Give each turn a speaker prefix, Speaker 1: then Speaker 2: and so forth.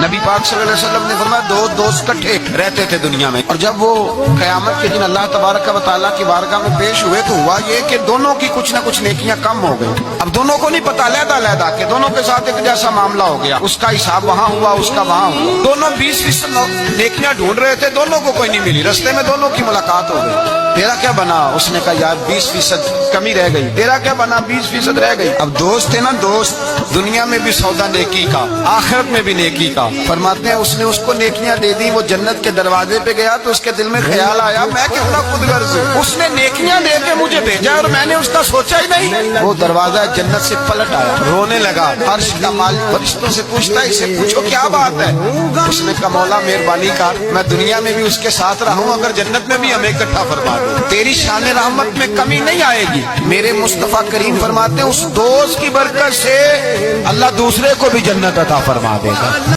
Speaker 1: نبی پاک صلی اللہ علیہ وسلم نے فرمایا دو دوست کٹھے رہتے تھے دنیا میں، اور جب وہ قیامت کے دن اللہ تبارک و تعالیٰ کی بارگاہ میں پیش ہوئے تو ہوا یہ کہ دونوں کی کچھ نہ کچھ نیکیاں کم ہو گئی۔ اب دونوں کو نہیں پتا، علیحدہ علیحدہ کہ دونوں کے ساتھ ایک جیسا معاملہ ہو گیا، اس کا حساب وہاں ہوا، اس کا وہاں ہوا۔ دونوں 20% نیکیاں ڈھونڈ رہے تھے، دونوں کو کوئی نہیں ملی، رستے میں دونوں کی ملاقات ہو گئی۔ تیرا کیا بنا؟ اس نے کہا یار 20% کمی رہ گئی۔ تیرا کیا بنا؟ 20% رہ گئی۔ اب دوست ہے نا دوست، دنیا میں بھی سودا نیکی کا، آخرت میں بھی نیکی کا۔ فرماتے ہیں اس نے اس کو نیکیاں دے دی، وہ جنت کے دروازے پہ گیا تو اس کے دل میں خیال آیا میں کتنا خود غرض ہوں، اس نے نیکیاں دے کے مجھے بھیجا اور میں نے اس کا سوچا ہی نہیں۔ وہ دروازہ جنت سے پلٹ آیا، رونے لگا، عرش کا مالک فرشتوں سے پوچھتا ہے اسے پوچھو کیا بات ہے؟ اس نے کہا مولا مہربانی کر، میں دنیا میں بھی اس کے ساتھ رہوں، اگر جنت میں بھی ہمیں اکٹھا فرما دے، تیری شان رحمت میں کمی نہیں آئے گی۔ میرے مصطفیٰ کریم فرماتے ہیں اس دوست کی برکت سے اللہ دوسرے کو بھی جنت عطا فرما دے گا۔